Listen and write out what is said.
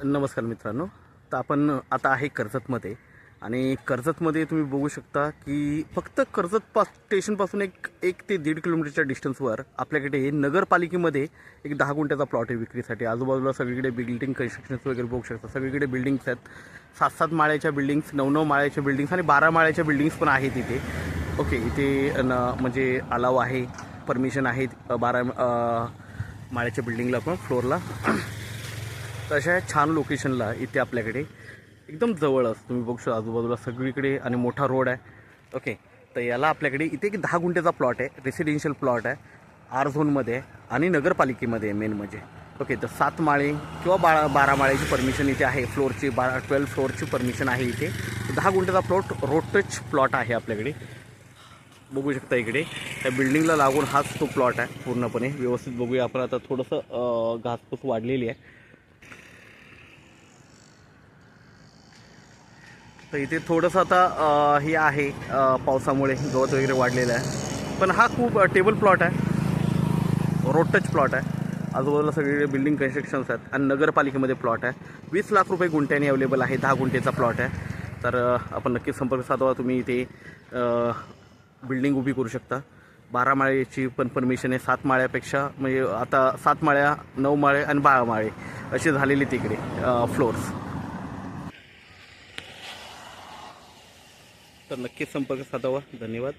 नमस्कार मित्रांनो. तर आपण आता आहे कर्जतमध्ये आणि कर्जतमध्ये तुम्ही बघू शकता की फक्त कर्जत स्टेशनपासून एक ते 1.5 किलोमीटरच्या डिस्टन्सवर आपल्याकडे नगरपालिकेमध्ये एक 10 गुंठ्याचा प्लॉट आहे विक्रीसाठी. आजूबाजूला सगळीकडे बिल्डिंग कन्स्ट्रक्शन्स वगैरे बघू शकता. सगळीकडे बिल्डिंग्स आहेत. 7-7 माळ्याच्या बिल्डिंग्स, 9-9 माळ्याच्या बिल्डिंग्स आणि 12 माळ्याच्या बिल्डिंग्स पण आहेत इथे. ओके, इथे म्हणजे अलाव आहे, परमिशन आहे 12 माळ्याच्या बिल्डिंगला पण फ्लोअरला. तर अशा छान लोकेशनला इथे आपल्याकडे एकदम जवळच तुम्ही बघू शकता आजूबाजूला सगळीकडे आणि मोठा रोड आहे. ओके, तर याला आपल्याकडे इथे एक 10 गुंठ्याचा प्लॉट आहे. रेसिडेन्शियल प्लॉट आहे, आर झोनमध्ये आहे आणि नगरपालिकेमध्ये आहे मेन म्हणजे. ओके, तर 7 माळे किंवा 12 माळ्याची परमिशन इथे आहे. फ्लोअरची 12 फ्लोअरची परमिशन आहे इथे. 10 गुंठ्याचा प्लॉट रोड टच प्लॉट आहे आपल्याकडे. बघू शकता इकडे त्या बिल्डिंगला लागून हाच तो प्लॉट आहे पूर्णपणे. व्यवस्थित बघूया आपण. आता थोडंसं घासपूस वाढलेली आहे. तर इथे थोडंसं आता हे आहे पावसामुळे गवत वगैरे वाढलेलं आहे. पण हा खूप टेबल प्लॉट आहे, रोड टच प्लॉट आहे. आजूबाजूला सगळीकडे बिल्डिंग कन्स्ट्रक्शन्स आहेत आणि नगरपालिकेमध्ये प्लॉट आहे. 20 लाख रुपये गुंठ्याने अवेलेबल आहे. 10 गुंठेचा प्लॉट आहे. तर आपण नक्कीच संपर्क साधावा. तुम्ही इथे बिल्डिंग उभी करू शकता. 12 माळ्याची पण परमिशन आहे. 7 माळ्यापेक्षा म्हणजे आता 7 माळ्या, 9 माळे आणि 12 माळे असे झालेले तिकडे फ्लोअर्स. तर नक्कीच संपर्क साधावा. धन्यवाद.